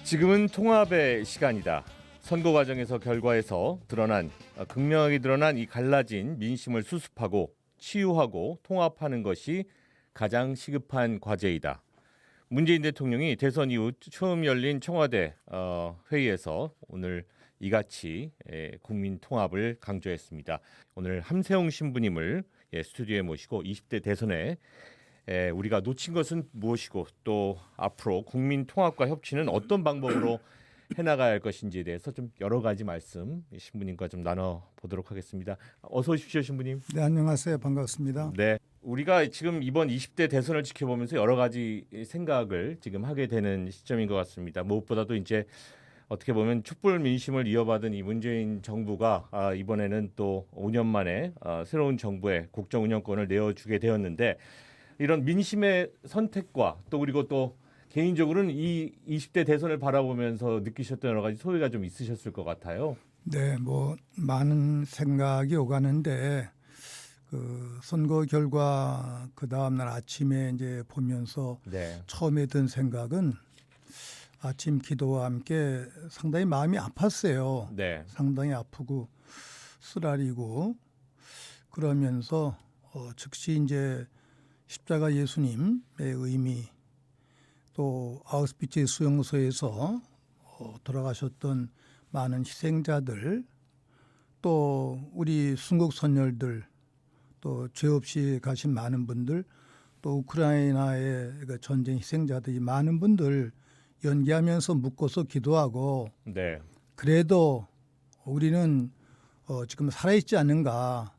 지금은 통합의 시간이다. 선거 과정에서 결과에서 극명하게 드러난 이 갈라진 민심을 수습하고 치유하고 통합하는 것이 가장 시급한 과제이다. 문재인 대통령이 대선 이후 처음 열린 청와대 회의에서 오늘 이같이 국민 통합을 강조했습니다. 오늘 함세웅 신부님을 스튜디오에 모시고 20대 대선에 우리가 놓친 것은 무엇이고 또 앞으로 국민 통합과 협치는 어떤 방법으로 해나가야 할 것인지에 대해서 좀 여러 가지 말씀 신부님과 좀 나눠보도록 하겠습니다. 어서 오십시오, 신부님. 네, 안녕하세요. 반갑습니다. 네, 우리가 지금 이번 20대 대선을 지켜보면서 여러 가지 생각을 지금 하게 되는 시점인 것 같습니다. 무엇보다도 이제 어떻게 보면 촛불 민심을 이어받은 이 문재인 정부가 이번에는 또 5년 만에 새로운 정부의 국정 운영권을 내어주게 되었는데 이런 민심의 선택과 또 그리고 또 개인적으로는 이 20대 대선을 바라보면서 느끼셨던 여러 가지 소회가 좀 있으셨을 것 같아요. 네, 뭐 많은 생각이 오가는데 그 선거 결과 그 다음 날 아침에 이제 보면서 네. 처음에 든 생각은 아침 기도와 함께 상당히 마음이 아팠어요. 네. 상당히 아프고 쓰라리고 그러면서 즉시 이제 십자가 예수님의 의미 또 아우슈비츠 수용소에서 돌아가셨던 많은 희생자들 또 우리 순국 선열들 또 죄 없이 가신 많은 분들 또 우크라이나의 그 전쟁 희생자들이 많은 분들 연기하면서 묻고서 기도하고 네. 그래도 우리는 지금 살아있지 않는가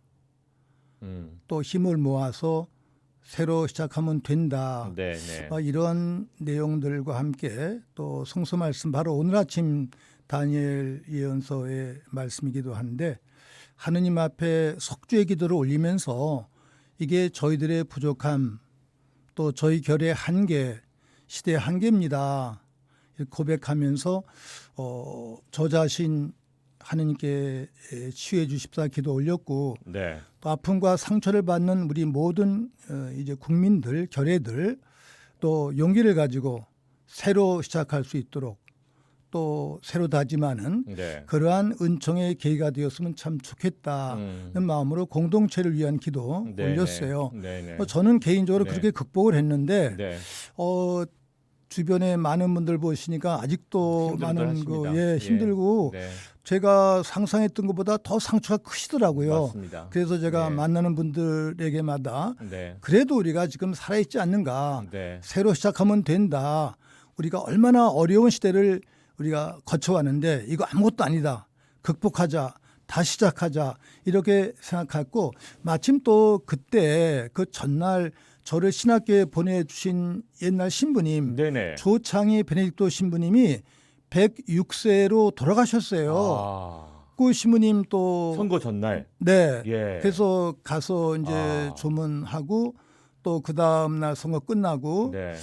또 힘을 모아서 새로 시작하면 된다. 네. 네. 이런 내용들과 함께 또 성서 말씀 바로 오늘 아침 다니엘 예언서의 말씀이기도 한데 하느님 앞에 속죄의 기도를 올리면서 이게 저희들의 부족함 또 저희 결의 한계 시대의 한계입니다. 고백하면서 저 자신 하느님께 치유해 주십사 기도 올렸고 네. 또 아픔과 상처를 받는 우리 모든 이제 국민들, 결의들 또 용기를 가지고 새로 시작할 수 있도록 또 새로 다짐하는 네. 그러한 은총의 계기가 되었으면 참 좋겠다는 마음으로 공동체를 위한 기도 네. 올렸어요. 네. 네. 저는 개인적으로 네. 그렇게 극복을 했는데 네. 주변에 많은 분들 보시니까 아직도 많은 하십니다. 힘들고 네. 제가 상상했던 것보다 더 상처가 크시더라고요. 맞습니다. 그래서 제가 네. 만나는 분들에게마다 네. 그래도 우리가 지금 살아있지 않는가. 네. 새로 시작하면 된다. 우리가 얼마나 어려운 시대를 우리가 거쳐왔는데 이거 아무것도 아니다. 극복하자. 다시 시작하자. 이렇게 생각했고 마침 또 그때 그 전날 저를 신학교에 보내주신 옛날 신부님 네네. 조창희 베네딕토 신부님이 106세로 돌아가셨어요. 그 신부님 또 선거 전날. 네. 예. 그래서 가서 이제 조문하고 또 그 다음 날 선거 끝나고 네.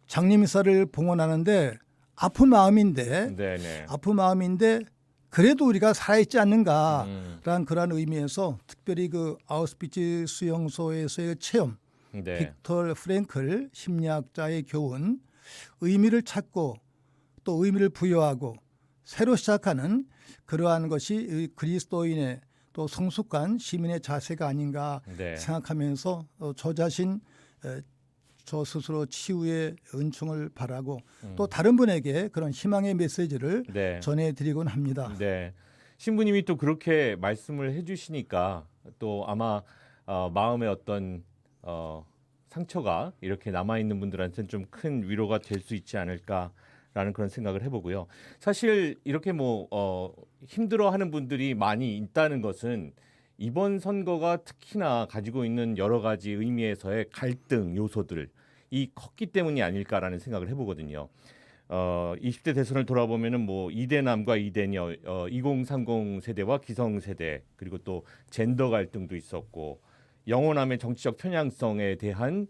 장례미사를 봉헌하는데 아픈 마음인데 네네. 아픈 마음인데 그래도 우리가 살아있지 않는가라는 그런 의미에서 특별히 그 아우슈비츠 수용소에서의 체험 네. 빅터 프랭클 심리학자의 교훈 의미를 찾고 또 의미를 부여하고 새로 시작하는 그러한 것이 그리스도인의 또 성숙한 시민의 자세가 아닌가 네. 생각하면서 저 자신 저 스스로 치유의 은총을 바라고 또 다른 분에게 그런 희망의 메시지를 네. 전해드리곤 합니다. 네. 신부님이 또 그렇게 말씀을 해주시니까 또 아마 마음의 어떤 상처가 이렇게 남아있는 분들한테는 좀 큰 위로가 될 수 있지 않을까라는 그런 생각을 해보고요. 사실 이렇게 힘들어하는 분들이 많이 있다는 것은 이번 선거가 특히나 가지고 있는 여러 가지 의미에서의 갈등 요소들이 컸기 때문이 아닐까라는 생각을 해보거든요. 20대 대선을 돌아보면은 이대남과 이대녀, 2030 세대와 기성 세대 그리고 또 젠더 갈등도 있었고 영호남의 정치적 편향성에 대한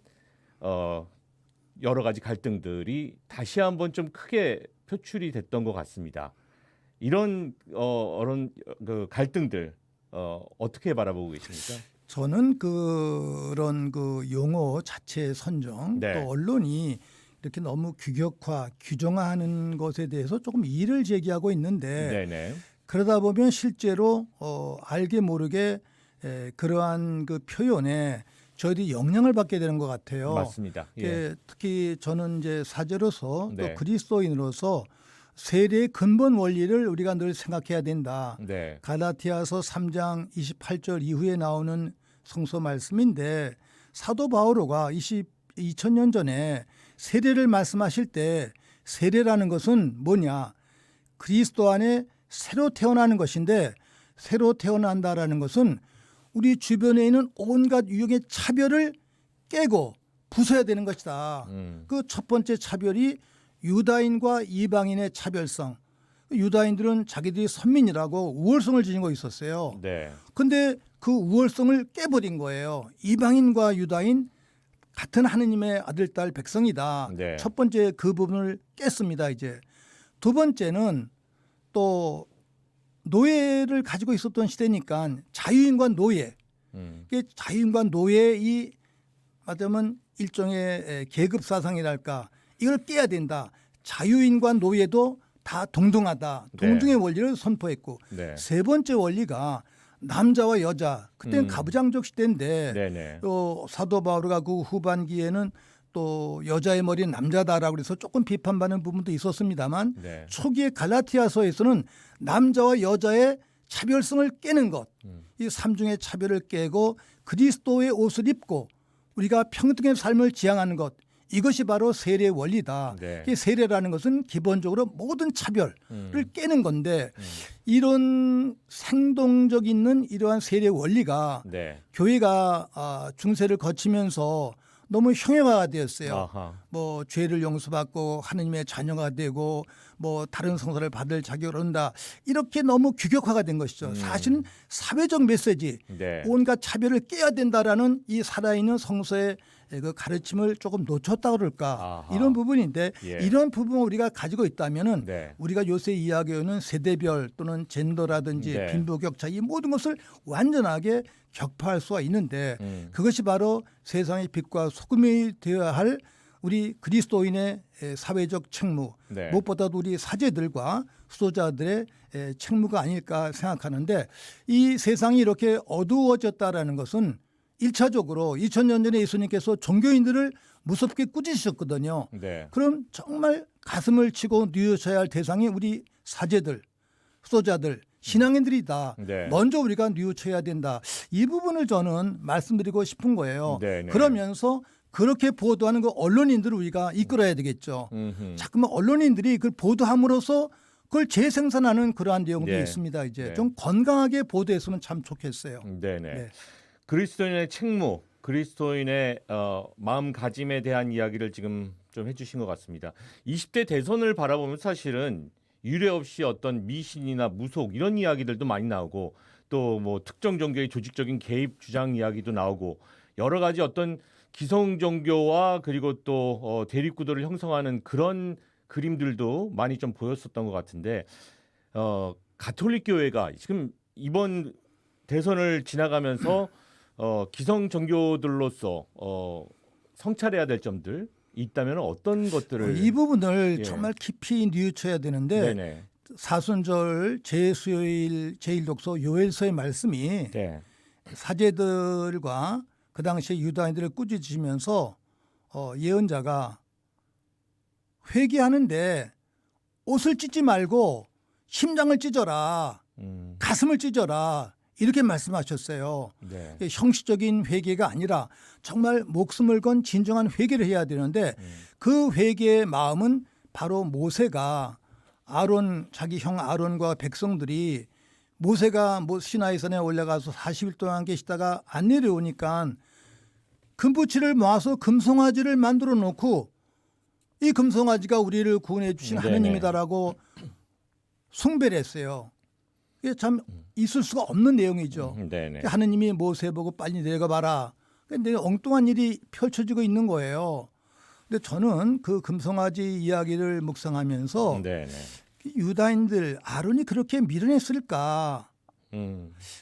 여러 가지 갈등들이 다시 한번 좀 크게 표출이 됐던 것 같습니다. 이런 그 갈등들 어떻게 바라보고 계십니까? 저는 그런 그 용어 자체 선정 네. 또 언론이 이렇게 너무 규격화, 규정화하는 것에 대해서 조금 이의를 제기하고 있는데 네네. 그러다 보면 실제로 알게 모르게 그러한 그 표현에 저희들이 영향을 받게 되는 것 같아요. 맞습니다. 예. 특히 저는 이제 사제로서 네. 또 그리스도인으로서 세례의 근본 원리를 우리가 늘 생각해야 된다. 네. 갈라티아서 3장 28절 이후에 나오는 성서 말씀인데 사도 바오로가 2000년 전에 세례를 말씀하실 때 세례라는 것은 뭐냐? 그리스도 안에 새로 태어나는 것인데 새로 태어난다라는 것은 우리 주변에 있는 온갖 유형의 차별을 깨고 부숴야 되는 것이다. 그 첫 번째 차별이 유다인과 이방인의 차별성. 유다인들은 자기들이 선민이라고 우월성을 지니고 있었어요. 네. 근데 그 우월성을 깨버린 거예요. 이방인과 유다인 같은 하느님의 아들, 딸, 백성이다. 네. 첫 번째 그 부분을 깼습니다. 이제 두 번째는 또 노예를 가지고 있었던 시대니까 자유인과 노예. 이게 자유인과 노예의 말하자면 일종의 계급 사상이랄까 이걸 깨야 된다. 자유인과 노예도 다 동등하다. 동등의 원리를 선포했고 네. 세 번째 원리가 남자와 여자 그때는 가부장적 시대인데 네네. 사도 바오로가 그 후반기에는 또 여자의 머리는 남자다라고 해서 조금 비판받는 부분도 있었습니다만 네. 초기의 갈라티아서에서는 남자와 여자의 차별성을 깨는 것, 이 삼중의 차별을 깨고 그리스도의 옷을 입고 우리가 평등의 삶을 지향하는 것, 이것이 바로 세례의 원리다. 네. 이 세례라는 것은 기본적으로 모든 차별을 깨는 건데 이런 생동적 있는 이러한 세례 원리가 네. 교회가 중세를 거치면서 너무 형해화가 되었어요. 아하. 뭐 죄를 용서받고 하느님의 자녀가 되고 뭐 다른 성사를 받을 자격을 얻는다. 이렇게 너무 규격화가 된 것이죠. 사실은 사회적 메시지, 네. 온갖 차별을 깨야 된다라는 이 살아있는 성서의 그 가르침을 조금 놓쳤다 그럴까 아하. 이런 부분인데 예. 이런 부분을 우리가 가지고 있다면은 네. 우리가 요새 이야기하는 세대별 또는 젠더라든지 네. 빈부격차 이 모든 것을 완전하게 격파할 수가 있는데 그것이 바로 세상의 빛과 소금이 되어야 할 우리 그리스도인의 사회적 책무 네. 무엇보다도 우리 사제들과 수도자들의 책무가 아닐까 생각하는데 이 세상이 이렇게 어두워졌다라는 것은 1차적으로 2000년 전에 예수님께서 종교인들을 무섭게 꾸짖으셨거든요. 네. 그럼 정말 가슴을 치고 뉘우쳐야 할 대상이 우리 사제들, 수도자들, 신앙인들이다. 네. 먼저 우리가 뉘우쳐야 된다. 이 부분을 저는 말씀드리고 싶은 거예요. 네네. 그러면서 그렇게 보도하는 그 언론인들을 우리가 이끌어야 되겠죠. 자꾸만 언론인들이 그걸 보도함으로써 그걸 재생산하는 그러한 내용들이 네. 있습니다. 이제 네. 좀 건강하게 보도했으면 참 좋겠어요. 네네. 네. 그리스도인의 책무, 그리스도인의 마음가짐에 대한 이야기를 지금 좀 해주신 것 같습니다. 20대 대선을 바라보면 사실은 유례 없이 어떤 미신이나 무속 이런 이야기들도 많이 나오고 또 뭐 특정 종교의 조직적인 개입 주장 이야기도 나오고 여러 가지 어떤 기성 종교와 그리고 또 대립구도를 형성하는 그런 그림들도 많이 좀 보였었던 것 같은데 가톨릭 교회가 지금 이번 대선을 지나가면서 기성 종교들로서 성찰해야 될 점들 있다면 어떤 것들을 이 부분을 예. 정말 깊이 뉘우쳐야 되는데 네네. 사순절 제수요일 제1독서 요엘서의 말씀이 네. 사제들과 그 당시에 유다인들을 꾸짖으시면서 예언자가 회개하는데 옷을 찢지 말고 심장을 찢어라, 가슴을 찢어라 이렇게 말씀하셨어요. 네. 형식적인 회개가 아니라 정말 목숨을 건 진정한 회개를 해야 되는데 그 회개의 마음은 바로 모세가 자기 형 아론과 백성들이 모세가 시나이산에 올라가서 40일 동안 계시다가 안 내려오니까 금붙이를 모아서 금송아지를 만들어 놓고 이 금송아지가 우리를 구원해 주신 네네. 하느님이다라고 숭배를 했어요. 이게 참 있을 수가 없는 내용이죠. 네네. 하느님이 모세 보고 빨리 내려가 봐라. 근데 엉뚱한 일이 펼쳐지고 있는 거예요. 근데 저는 그 금송아지 이야기를 묵상하면서 네네. 유다인들 아론이 그렇게 미련했을까?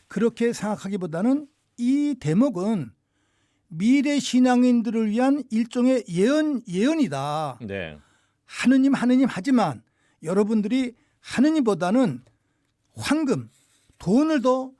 그렇게 생각하기보다는 이 대목은 미래 신앙인들을 위한 일종의 예언이다. 네. 하느님 하지만 여러분들이 하느님보다는 황금, 돈을 더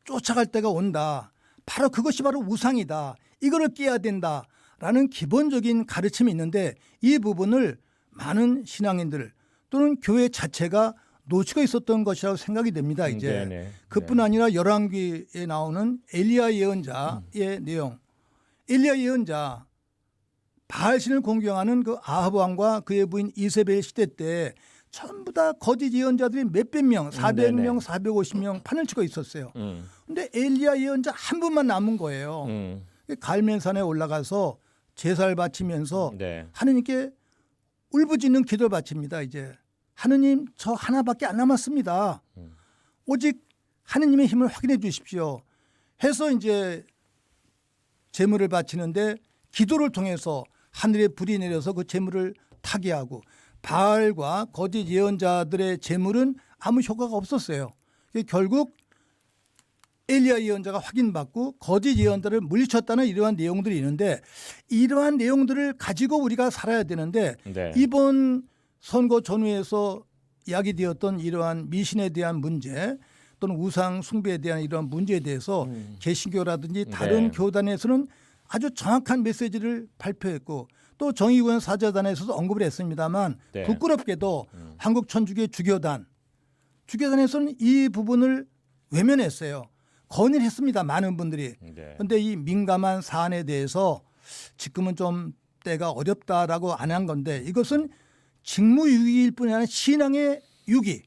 쫓아갈 때가 온다. 바로 그것이 바로 우상이다. 이거를 깨야 된다라는 기본적인 가르침이 있는데 이 부분을 많은 신앙인들 또는 교회 자체가 놓치고 있었던 것이라고 생각이 됩니다. 이제 네네. 그뿐 아니라 열왕기에 나오는 엘리야 예언자의 내용. 엘리야 예언자 바알신을 공경하는 그 아합 왕과 그의 부인 이세벨 시대 때 전부 다 거짓 예언자들이 몇백 명, 400명, 450명 판을 치고 있었어요. 근데 엘리야 예언자 한 분만 남은 거예요. 갈멜산에 올라가서 제사를 바치면서 네. 하느님께 울부짖는 기도를 바칩니다. 이제 하느님 저 하나밖에 안 남았습니다. 오직 하느님의 힘을 확인해 주십시오. 해서 이제 제물을 바치는데 기도를 통해서 하늘에 불이 내려서 그 제물을 타게 하고 바알과 거짓 예언자들의 제물은 아무 효과가 없었어요. 결국 엘리야 예언자가 확인받고 거짓 예언자를 물리쳤다는 이러한 내용들이 있는데 이러한 내용들을 가지고 우리가 살아야 되는데 네. 이번 선거 전후에서 이야기되었던 이러한 미신에 대한 문제 또는 우상 숭배에 대한 이러한 문제에 대해서 개신교라든지 다른 네. 교단에서는 아주 정확한 메시지를 발표했고 또 정의구현 사제단에서도 언급을 했습니다만 네. 부끄럽게도 한국천주교 주교단에서는 이 부분을 외면했어요. 건의를 했습니다. 많은 분들이. 네. 그런데 이 민감한 사안에 대해서 지금은 좀 때가 어렵다라고 안 한 건데 이것은 직무유기일 뿐이 아니라 신앙의 유기.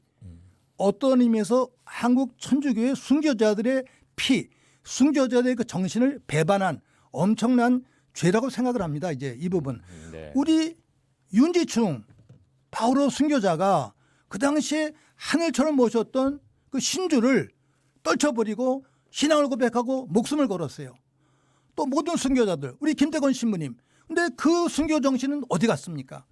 어떤 의미에서 한국 천주교의 순교자들의 피, 순교자들의 그 정신을 배반한 엄청난 죄라고 생각을 합니다. 이제 이 부분. 네. 우리 윤지충 바오로 순교자가 그 당시에 하늘처럼 모셨던 그 신주를 떨쳐버리고 신앙을 고백하고 목숨을 걸었어요. 또 모든 순교자들, 우리 김태건 신부님. 근데 그 순교 정신은 어디 갔습니까?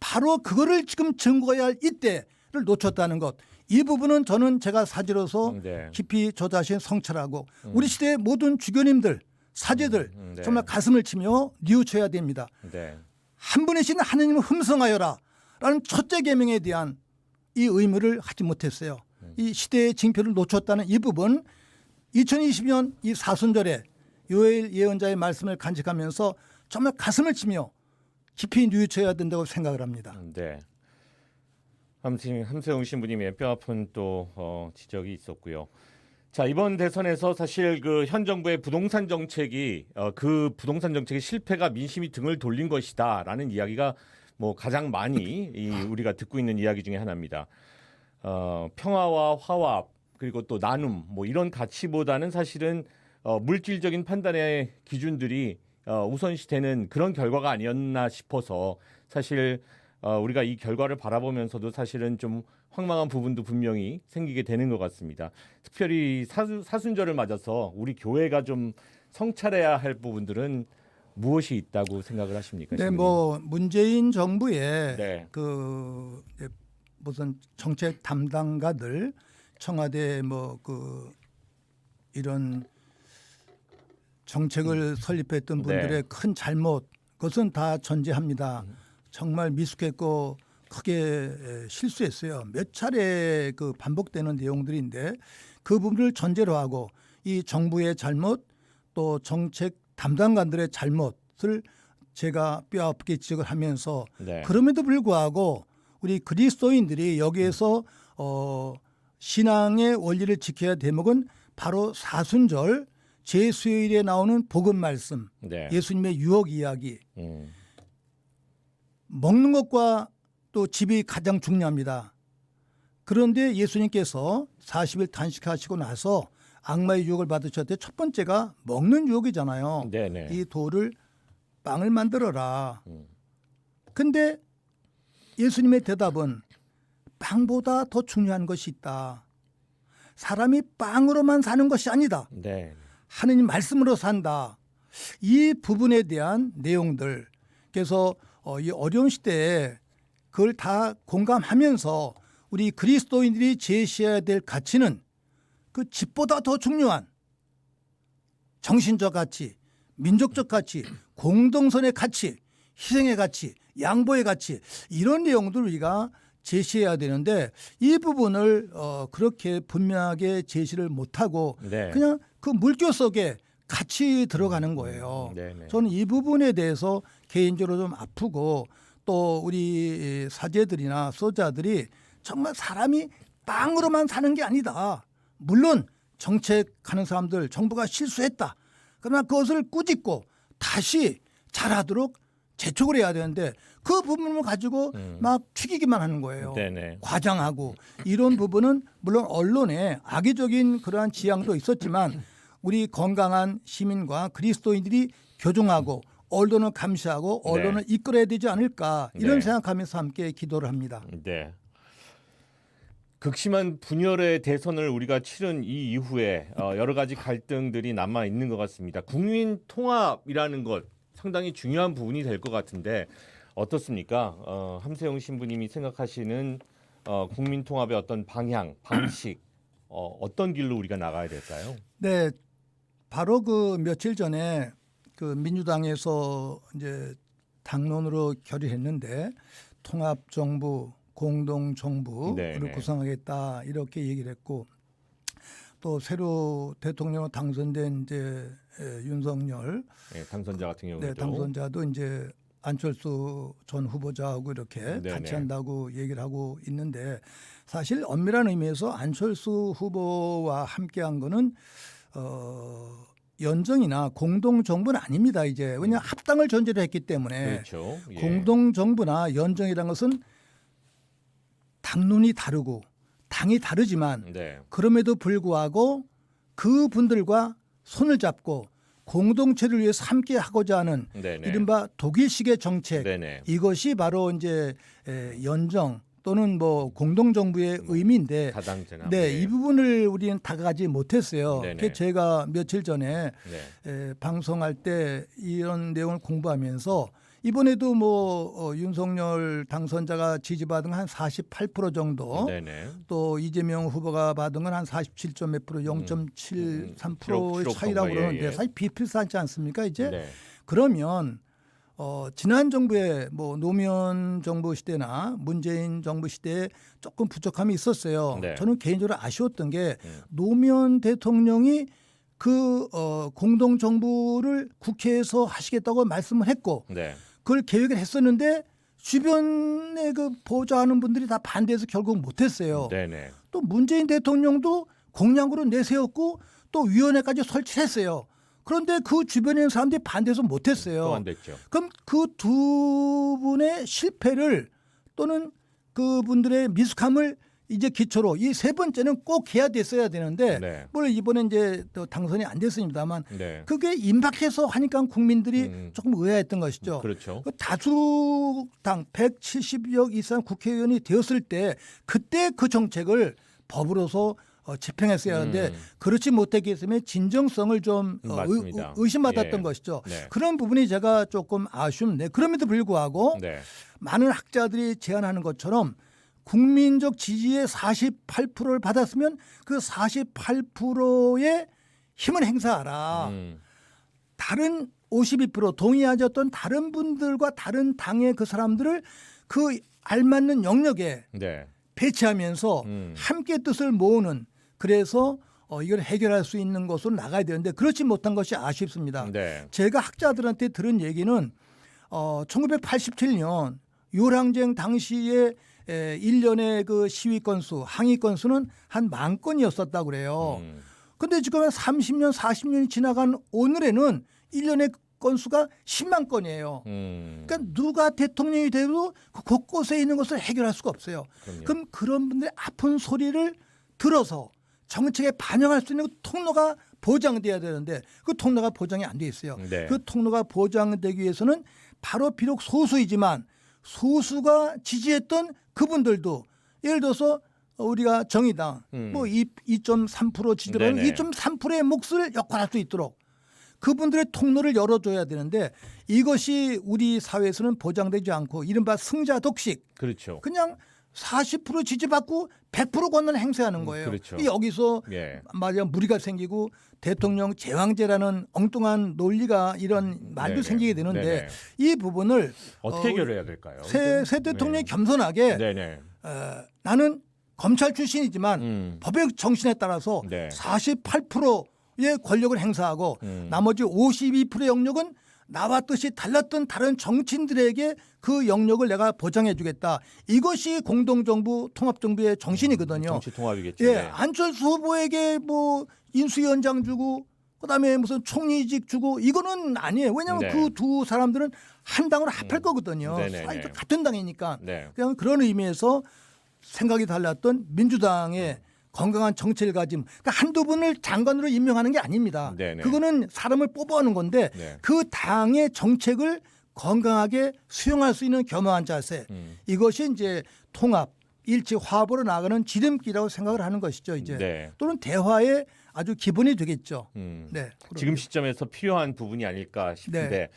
바로 그거를 지금 증거해야 할 이때를 놓쳤다는 것. 이 부분은 저는 제가 사지로서 네. 깊이 저 자신 성찰하고 우리 시대의 모든 주교님들, 사제들 네. 정말 가슴을 치며 뉘우쳐야 됩니다. 네. 한 분이신 하느님을 흠성하여라 라는 첫째 계명에 대한 이 의무를 하지 못했어요. 이 시대의 징표를 놓쳤다는 이 부분 2020년 이 사순절에 요엘 예언자의 말씀을 간직하면서 정말 가슴을 치며 깊이 뉘우쳐야 된다고 생각을 합니다. 네. 아무튼 함세웅 신부님의 뼈아픈 또 지적이 있었고요. 자, 이번 대선에서 사실 그 현 정부의 부동산 정책이 그 부동산 정책의 실패가 민심이 등을 돌린 것이다라는 이야기가 뭐 가장 많이 우리가 듣고 있는 이야기 중에 하나입니다. 평화와 화합 그리고 또 나눔 뭐 이런 가치보다는 사실은 물질적인 판단의 기준들이 우선시되는 그런 결과가 아니었나 싶어서 사실 우리가 이 결과를 바라보면서도 사실은 좀 황망한 부분도 분명히 생기게 되는 것 같습니다. 특별히 사순절을 맞아서 우리 교회가 좀 성찰해야 할 부분들은 무엇이 있다고 생각을 하십니까? 네, 신부님? 뭐 문재인 정부의 네. 그 무슨 정책 담당가들 청와대 뭐 그 이런 정책을 설립했던 분들의 네. 큰 잘못 그것은 다 전제합니다. 정말 미숙했고 크게 실수했어요. 몇 차례 그 반복되는 내용들인데 그 부분을 전제로 하고 이 정부의 잘못 또 정책 담당관들의 잘못을 제가 뼈아프게 지적을 하면서 네. 그럼에도 불구하고 우리 그리스도인들이 여기에서 신앙의 원리를 지켜야 할 대목은 바로 사순절 제수요일에 나오는 복음 말씀, 네. 예수님의 유혹 이야기, 먹는 것과 또 집이 가장 중요합니다. 그런데 예수님께서 40일 단식하시고 나서 악마의 유혹을 받으셨을 때 첫 번째가 먹는 유혹이잖아요. 네네. 이 돌을 빵을 만들어라. 근데 예수님의 대답은 빵보다 더 중요한 것이 있다. 사람이 빵으로만 사는 것이 아니다. 네. 하느님 말씀으로 산다. 이 부분에 대한 내용들. 그래서 이 어려운 시대에 그걸 다 공감하면서 우리 그리스도인들이 제시해야 될 가치는 그 집보다 더 중요한 정신적 가치, 민족적 가치, 공동선의 가치, 희생의 가치, 양보의 가치 이런 내용들을 우리가 제시해야 되는데 이 부분을 그렇게 분명하게 제시를 못하고 네. 그냥 그 물결 속에 같이 들어가는 거예요. 네네. 저는 이 부분에 대해서 개인적으로 좀 아프고 또 우리 사제들이나 소자들이 정말 사람이 빵으로만 사는 게 아니다. 물론 정책하는 사람들 정부가 실수했다. 그러나 그것을 꾸짖고 다시 잘하도록 재촉을 해야 되는데 그 부분을 가지고 막 튀기기만 하는 거예요. 네네. 과장하고 이런 부분은 물론 언론에 악의적인 그러한 지향도 있었지만 우리 건강한 시민과 그리스도인들이 교정하고 언론을 감시하고 언론을 이끌어야 되지 않을까 이런 네. 생각하면서 함께 기도를 합니다. 네. 극심한 분열의 대선을 우리가 치른 이 이후에 여러 가지 갈등들이 남아 있는 것 같습니다. 국민 통합이라는 것 상당히 중요한 부분이 될 것 같은데 어떻습니까? 함세영 신부님이 생각하시는 국민 통합의 어떤 방향, 방식 어떤 길로 우리가 나가야 될까요? 네, 바로 그 며칠 전에 그 민주당에서 이제 당론으로 결의했는데 통합 정부, 공동 정부를 네네. 구성하겠다 이렇게 얘기를 했고 또 새로 대통령으로 당선된 이제 윤석열 네, 당선자 같은 경우도 네, 당선자도 이제 안철수 전 후보자하고 이렇게 네네. 같이 한다고 얘기를 하고 있는데 사실 엄밀한 의미에서 안철수 후보와 함께한 거는 연정이나 공동 정부는 아닙니다. 이제 왜냐 합당을 전제로 했기 때문에 그렇죠. 예. 공동 정부나 연정이라는 것은 당론이 다르고 당이 다르지만 네. 그럼에도 불구하고 그 분들과 손을 잡고 공동체를 위해서 함께 하고자 하는 네네. 이른바 독일식의 정책 네네. 이것이 바로 이제 연정 또는 뭐 공동 정부의 의미인데 다당제나. 네, 이 부분을 우리는 다가가지 못했어요. 네네. 그래서 제가 며칠 전에 네. 방송할 때 이런 내용을 공부하면서 이번에도 뭐 윤석열 당선자가 지지받은 한 48% 정도 네네. 또 이재명 후보가 받은 건 한 47점 몇 프로 0.73%의 기록 차이라고 평가, 그러는데 예, 예. 사실 비슷하지 않습니까 이제 네. 그러면 지난 정부의 뭐 노무현 정부 시대나 문재인 정부 시대에 조금 부족함이 있었어요. 네. 저는 개인적으로 아쉬웠던 게 노무현 대통령이 그 공동 정부를 국회에서 하시겠다고 말씀을 했고 네. 그걸 계획을 했었는데 주변에 그 보좌하는 분들이 다 반대해서 결국 못했어요. 네네. 또 문재인 대통령도 공약으로 내세웠고 또 위원회까지 설치했어요. 그런데 그 주변에 있는 사람들이 반대해서 또 못했어요. 안 됐죠. 그럼 그 두 분의 실패를 또는 그분들의 미숙함을 이제 기초로 이 세 번째는 꼭 해야 됐어야 되는데 네. 물론 이번에 이제 또 당선이 안 됐습니다만 네. 그게 임박해서 하니까 국민들이 조금 의아했던 것이죠. 그렇죠. 그 다수당 170여 이상 국회의원이 되었을 때 그때 그 정책을 법으로서 집행했어야 하는데 그렇지 못했기 때문에 진정성을 좀 맞습니다. 의심받았던 예. 것이죠. 네. 그런 부분이 제가 조금 아쉬운데 그럼에도 불구하고 네. 많은 학자들이 제안하는 것처럼 국민적 지지의 48%를 받았으면 그 48%의 힘을 행사하라. 다른 52% 동의하셨던 다른 분들과 다른 당의 그 사람들을 그 알맞는 영역에 네. 배치하면서 함께 뜻을 모으는 그래서 이걸 해결할 수 있는 것으로 나가야 되는데 그렇지 못한 것이 아쉽습니다. 네. 제가 학자들한테 들은 얘기는 1987년 유월항쟁 당시에 1년의 그 시위 건수, 항의 건수는 한 10,000건이었었다고 그래요. 근데 지금 한 30년, 40년이 지나간 오늘에는 1년의 건수가 10만 건이에요. 그러니까 누가 대통령이 돼도 그 곳곳에 있는 것을 해결할 수가 없어요. 그럼요. 그럼 그런 분들의 아픈 소리를 들어서 정책에 반영할 수 있는 통로가 보장돼야 되는데 그 통로가 보장이 안 돼 있어요. 네. 그 통로가 보장되기 위해서는 바로 비록 소수이지만 소수가 지지했던 그분들도 예를 들어서 우리가 정의당 뭐 2.3% 지지를 하면 네네. 2.3%의 몫을 역할할 수 있도록 그분들의 통로를 열어줘야 되는데 이것이 우리 사회에서는 보장되지 않고 이른바 승자 독식 그렇죠. 그냥 40% 지지받고 100% 권한을 행사하는 거예요. 그렇죠. 여기서 예. 맞아 무리가 생기고 대통령 제왕제라는 엉뚱한 논리가 이런 말도 네네. 생기게 되는데 네네. 이 부분을 어떻게 해결해야 될까요? 새 대통령이 겸손하게 네네. 나는 검찰 출신이지만 법의 정신에 따라서 네. 48%의 권력을 행사하고 나머지 52%의 영역은 나와 뜻이 달랐던 다른 정치인들에게 그 영역을 내가 보장해 주겠다. 이것이 공동정부 통합정부의 정신이거든요. 정치 통합이겠죠. 예, 네. 안철수 후보에게 뭐 인수위원장 주고 그다음에 무슨 총리직 주고 이거는 아니에요. 왜냐하면 네. 그 두 사람들은 한 당으로 합할 거거든요. 네네네. 같은 당이니까. 네. 그냥 그런 의미에서 생각이 달랐던 민주당의 건강한 정치를 가짐. 그러니까 한두 분을 장관으로 임명하는 게 아닙니다. 네네. 그거는 사람을 뽑아오는 건데 네. 그 당의 정책을 건강하게 수용할 수 있는 겸허한 자세. 이것이 이제 통합, 일치, 화합으로 나가는 지름길이라고 생각을 하는 것이죠. 이제 네. 또는 대화의 아주 기본이 되겠죠. 네. 지금 시점에서 필요한 부분이 아닐까 싶은데